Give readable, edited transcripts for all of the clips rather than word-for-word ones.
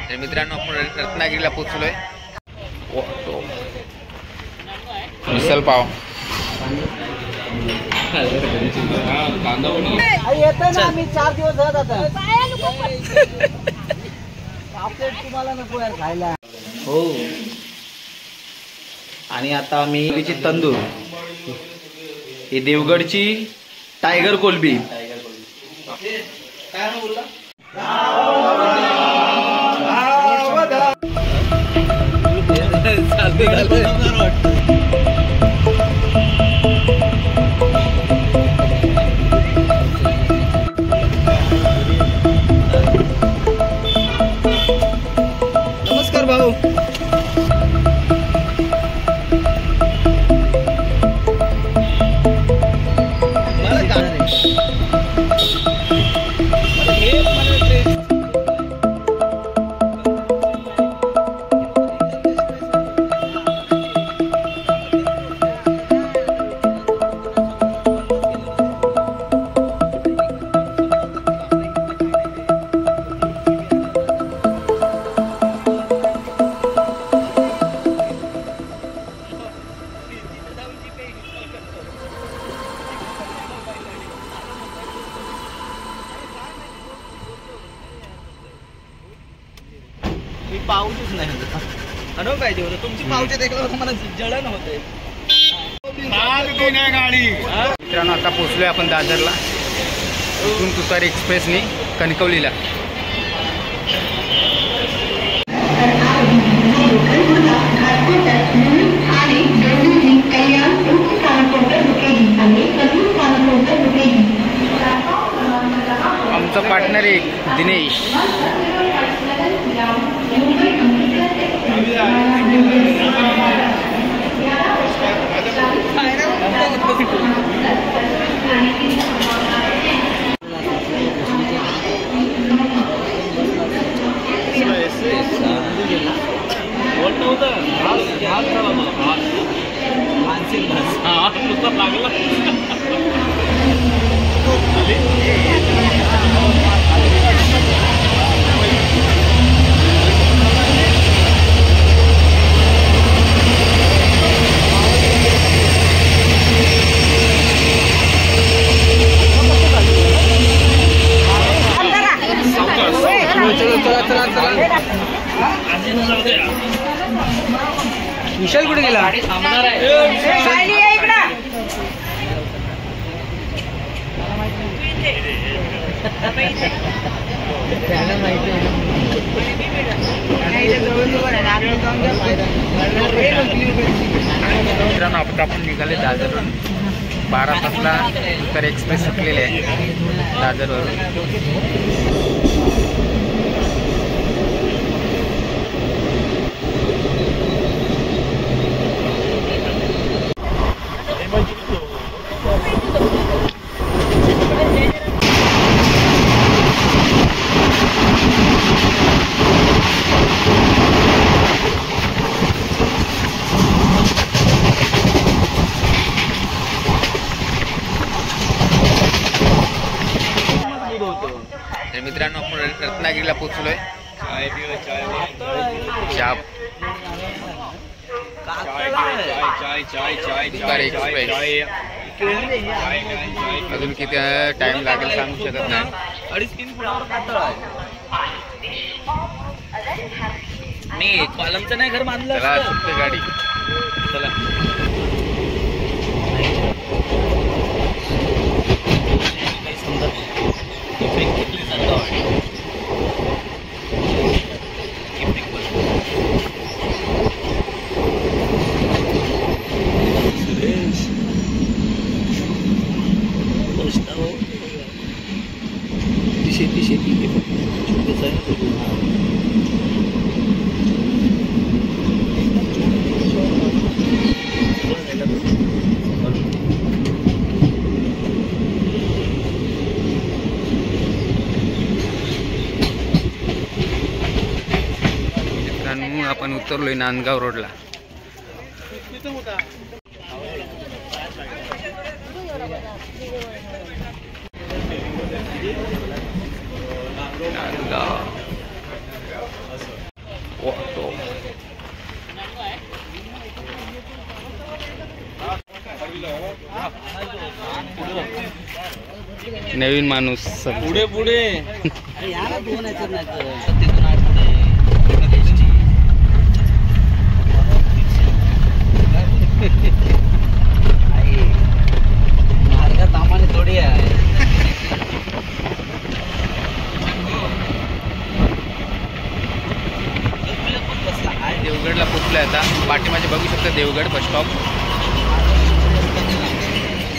तर मित्रांनो आपण रत्नागिरीला पोहोचलोय. मिसल पाव मी 4 दिवस झाले आता. तुम्हाला नको यार खायला. हो. आणि आता आम्ही तंदूर, ही देवगडची टायगर कोलबी. काय बोलला? नमस्कार भाऊ. मी पाऊचच नाही अनो पाहिजे होतं. तुमची पावचे देखलं मला जळण होते. मित्रांनो आता पोहोचलोय आपण दादरला. इथून तुतारी एक्सप्रेसनी कणकवलीला. आमचा पार्टनर आहे दिनेश. विशाल कुठे गेला? मित्रांनो आता आपण निघाले दादरवरून. 12 तासला तर एक्सप्रेस सुटलेले आहे दादरवरून. मित्रांनो आपण रत्नागिरीला पोहोचलोय. एक्सप्रेस अजून किती टाइम लागेल सांगू शकत नाही. 2.5-3 फुटावर कातळ आहे. मी कॉलमचं नाही घर बांधलं. चला सुटते गाडी. चला शेती आपण उतरलोय नांदगाव रोडला. नवीन माणूस पुढे पुढे मार्गात थोडी आहे. देवगडला पोचलोय आता. पाठीमागे बघू शकता देवगड बस स्टॉप.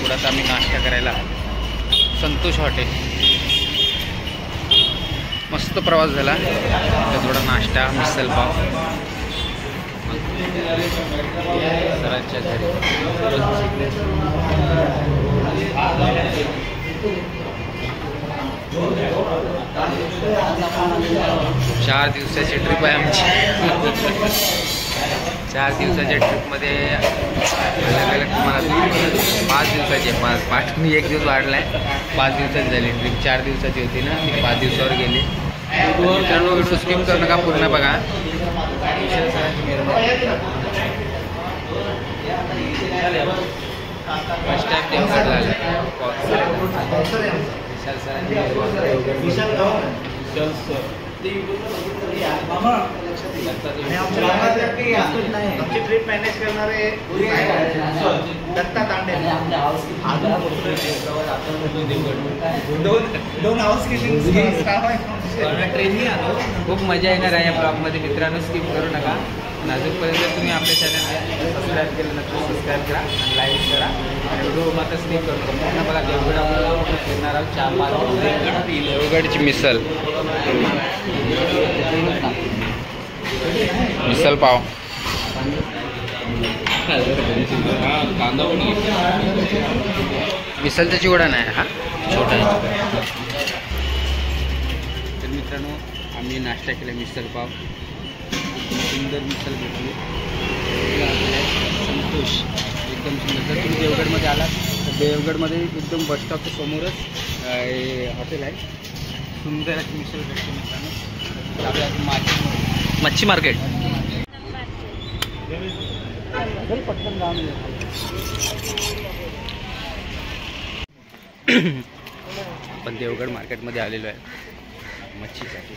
थोडासा आम्ही नाश्ता करायला संतोष हॉटेल. मस्त प्रवास झाला. तर थोडा नाश्ता मिसल पाव सरांच्या घरी. 4 दिवसाची ट्रिप आहे आमची. 4 दिवसाच्या ट्रिपमध्ये अलग अलग तुम्हाला 5 दिवसाची आहे. 5 मी 1 दिवस वाढलाय. 5 दिवसाची झाली ट्रिप. 4 दिवसाची होती ना, ती 5 दिवसावर गेली. मित्रांनो व्हिडिओ स्किप करू नका, पूर्ण बघा. फर्स्ट टाइम देवगड झालं. आमची ट्रिप मॅनेज करणारे दत्ता तांडे. दोन हाऊस ट्रेननी आलो. खूप मजा येणार आहे या ब्लॉगमध्ये. मित्रांनो स्किप करू नका. अजूनपर्यंत तुम्ही आपल्या चॅनलला सबस्क्राईब केलं नक्की सबस्क्राईब करा आणि लाईक करा. आणि व्हिडिओ मात्र स्किप करू नका. पूर्ण बघा. देवगड आपल्याला फिरणार आहोत. 4-5 देवगडची मिसल, मिसल पाव, मिसलचा चिवडा नाही हा, छोटा आहे. तर मित्रांनो आम्ही नाश्ता केला. मिसल पाव, सुंदर मिसल भेटली. संतोष एकदम सुंदर. जर तुम्ही देवगडमध्ये आलात तर देवगडमध्ये एकदम बस स्टॉपच्या समोरच हॉटेल आहे. सुंदर अशी मिसल भेटते मित्रांनो. आपल्या मच्छी मार्केट. पटकन जाऊन आपण देवगड मार्केटमध्ये आलेलो आहे मच्छीसाठी.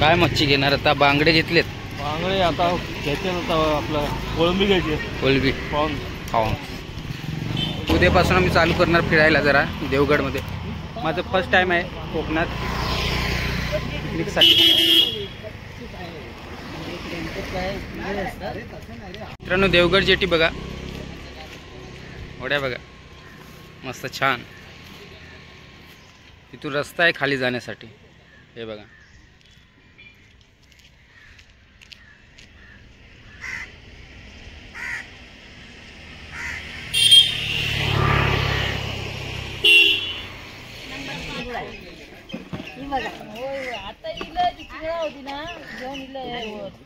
काय मच्छी घेणार आता? बांगडे घेतलेत. बांगडे आता घ्यायचे. आता आपलं कोळंबी घ्यायची. कोलबी खाऊन उद्यापासून आम्ही चालू करणार फिरायला जरा देवगडमध्ये. माझं फर्स्ट टाइम आहे कोकणात पिकनिकसाठी. मित्रांनो देवगड जेटी बघा. होड्या बघा मस्त छान. इथून रस्ता आहे खाली जाण्यासाठी. हे बघा.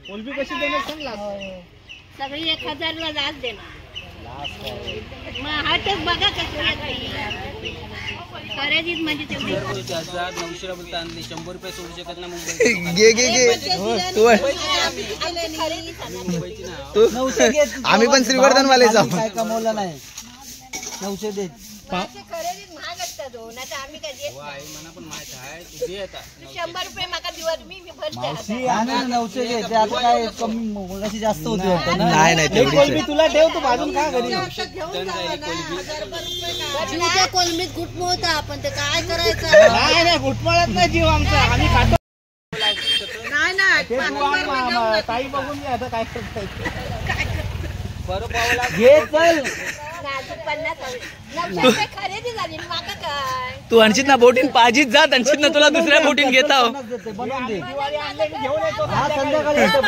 कोलबी कशी देणार सांग. सगळी 1000ला लाच देणार. हाटच बघा कसं खरेदीत म्हणजे तेवढी 900 रुपये आणली. 100 रुपये सोडू शकत ना मुंबई. आम्ही पण श्रीवर्धनवाले जाऊ. काय कमवलं नाही. 900 दे. खरेदीत महाग असतात हो. नाही तर आम्ही काय देत नाही. मला पण माहित आहे. तू दे आता. 100 रुपये माका दिवस मी भरते. 900 दे. ते आता काय कमी मगाशी जास्त होती वाटतं ना. नाही कोलबी तुला ठेव. तू भाजून खा घरी. जीवच्या कोलमीत घुटमळ होता. आपण ते काय करायचं. नाही घुटमळत नाही जीव आमचा. आम्ही खातो. नाही ताई बघून घे आता काय करताय. बरं पावला घे चल. खरेदी झाली माका काय तू आणशील ना बोटीन पाजीत जात आणशील ना तुला दुसऱ्या बोटीन घेता बनवून दे हा संध्याकाळी येतो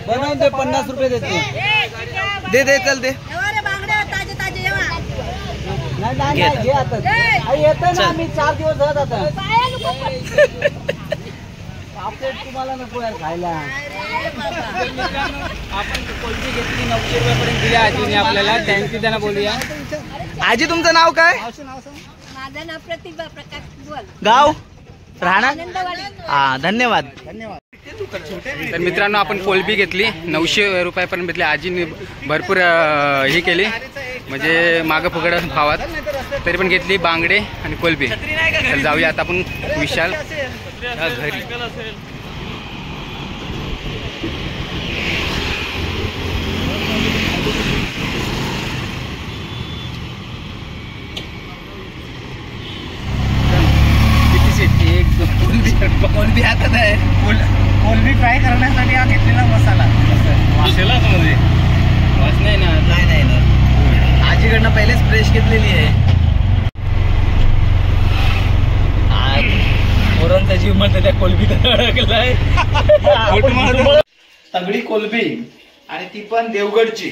बनवून दे 50 रुपये देते दे चल दे बांगड्या ताजे ताजे जेवा नाही घे आता येतं ना आम्ही 4 दिवस झाले आता पापलेट तुम्हाला नको यार खायला आपण कोलबी घेतली 900 रुपयापर्यंत दिली आजीने आपल्याला. थँक्यू त्यांना बोलूया. आजी तुमचं नाव काय? माझं नाव प्रतिभा प्रकाश बोल गाव राहणार आनंदवाडी. हा धन्यवाद. तर मित्रांनो आपण कोलबी घेतली 900 रुपयापर्यंत भेटली. आजीने भरपूर हे केली म्हणजे मागं फुगड भावात तरी पण घेतली बांगडे आणि कोलबी. तर जाऊया आता आपण विशाल घरी. कोलबी हातात आहे. कोलबी फ्राय करण्यासाठी हा घेतलेला मसाला म्हणजे वास नाही ना. नाही ना आजीकडनं पहिलेच फ्रेश घेतलेली आहे. पोरांचा जीव म्हणतो त्या कोलबीत अडकलाय. तगडी कोलबी आणि ती पण देवगडची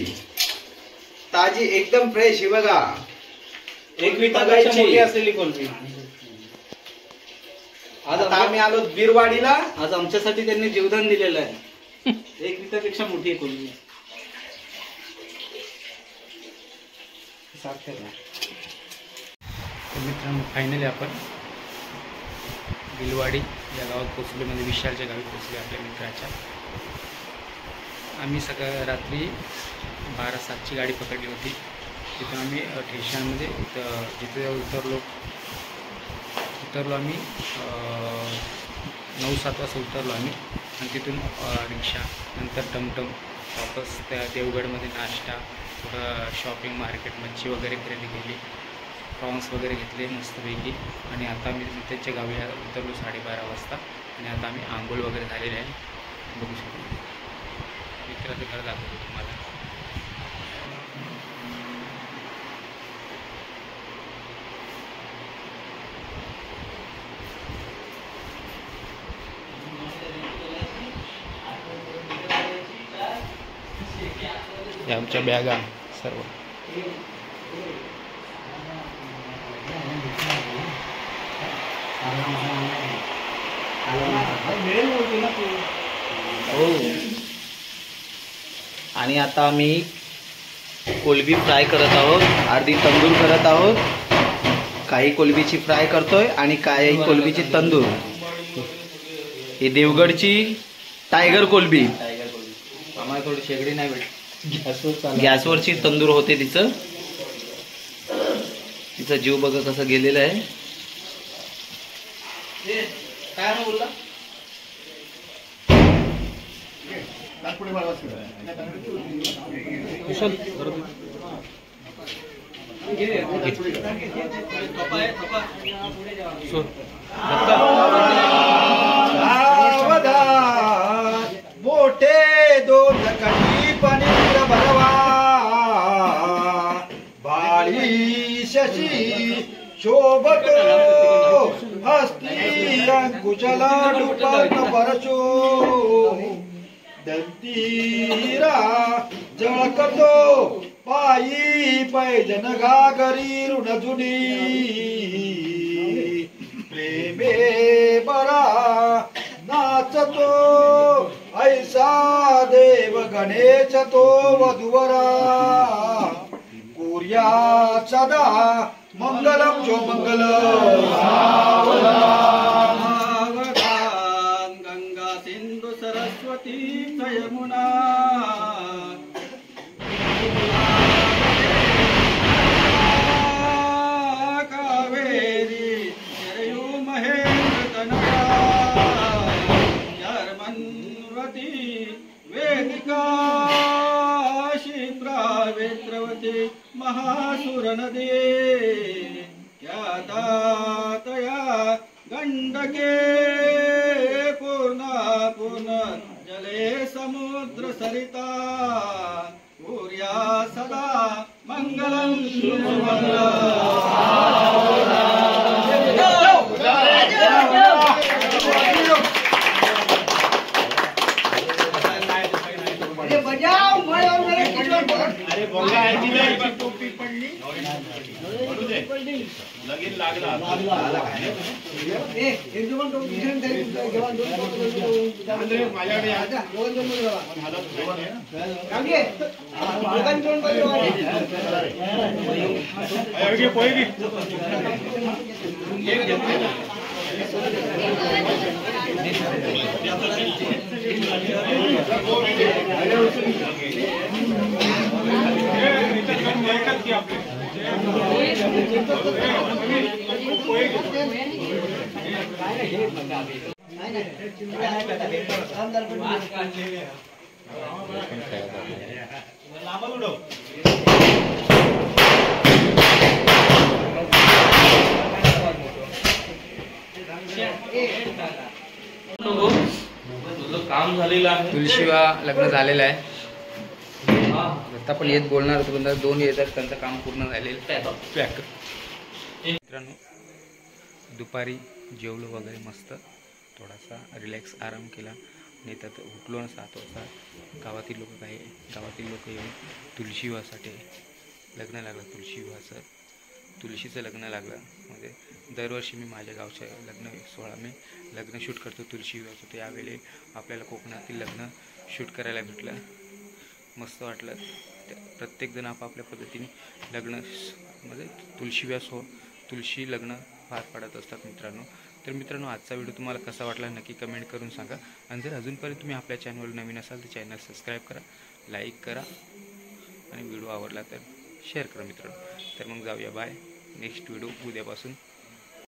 ताजी एकदम फ्रेश. ही बघा एक मोठी असलेली कोलबी. आज आम्ही आलो बीरवाडीला. आज आमच्यासाठी त्यांनी जीवदान दिलेलं आहे. 1 लिटरपेक्षा मोठी आहे कोलबी. मित्रांनो फायनली आपण बिलवाडी या गावात पोचलो. म्हणजे विशालच्या गावी पोचलो आपल्या मित्राच्या. आम्ही रात्री 12-7ची गाडी पकडली होती. तिथून आम्ही ठेशांमध्ये जिथे उतरलो आम्ही 9-7 वाजता उतरलो आम्ही. आणि तिथून रिक्षा नंतर टमटम वापस त्या देवगडमध्ये नाश्ता थोडं शॉपिंग मार्केट मच्छी वगैरे खरेदी केली. प्रॉन्स वगैरे घेतले मस्तपैकी. आणि आता आम्ही त्यांच्या गावी उतरलो 12:30 वाजता. आणि आता आम्ही आंघोळ वगैरे झालेले आहे. बघू शकतो मित्राचं घर दाखवतो तुम्हाला. या आमच्या बॅगा सर्व. आणि आता आम्ही कोलबी फ्राय करत आहोत. अर्धी तंदूर करत आहोत. काही कोलबीची फ्राय करतोय आणि काही कोलबीची तंदूर. ही देवगडची टायगर कोलबी. आम्हाला थोडी शेगडी नाही भेट. गॅसवरची तंदूर होते तिचं जीव बघा कसं गेलेलं आहे. काय बोलला मोठे दोन कटी पनीर भरवा बाळी शशी शोभत हस्ती अंकुशला डुपन परशो दंतीरा जळकतो पायी पैजन घागरी ऋणजुनी प्रेमे बरा नाचतो ऐसा देव गणेश तो वधुवरा कुर्या सदा मंगलम जो मंगल. गंगा सिंधु सरस्वती यमुना कावेरी सरयू महेंद्र तनया यर्मन्वती वेदिका शिप्रावेत्रवती महासुरनदी ख्यातातया गंडके पूर्ण जले समुद्र सरिता कुर्या सदा काम झालेलं आहे. तुळशीवा लग्न झालेलं आहे. आता पण येत बोलणार होतो पण दोन येतात, त्यांचं काम पूर्ण झालेलं पॅक. मित्रांनो दुपारी जेवलो वगैरे मस्त, थोडासा रिलॅक्स आराम केला आणि त्यात उठलो 7 वाजता. गावातील लोक येऊन तुळशी विवाहासाठी लग्न लागलं. तुळशी विवाहाचं तुळशीचं लग्न लागलं. म्हणजे दरवर्षी मी माझ्या गावच्या लग्न सोहळा मी लग्न शूट करतो तुळशी विवाहाचं. तर यावेळी आपल्याला कोकणातील लग्न शूट करायला भेटलं, मस्त वाटलं. प्रत्येकजण आपापल्या पद्धतीने लग्न म्हणजे तुळशी लग्न पार पाडत असतात मित्रांनो. तर मित्रांनो आजचा व्हिडिओ तुम्हाला कसा वाटला नक्की कमेंट करून सांगा. आणि जर अजूनपर्यंत तुम्ही आपल्या चॅनलवर नवीन असाल तर चॅनल सबस्क्राईब करा, लाईक करा आणि व्हिडिओ आवडला तर शेअर करा मित्रांनो. तर मग जाऊया बाय. नेक्स्ट व्हिडिओ उद्यापासून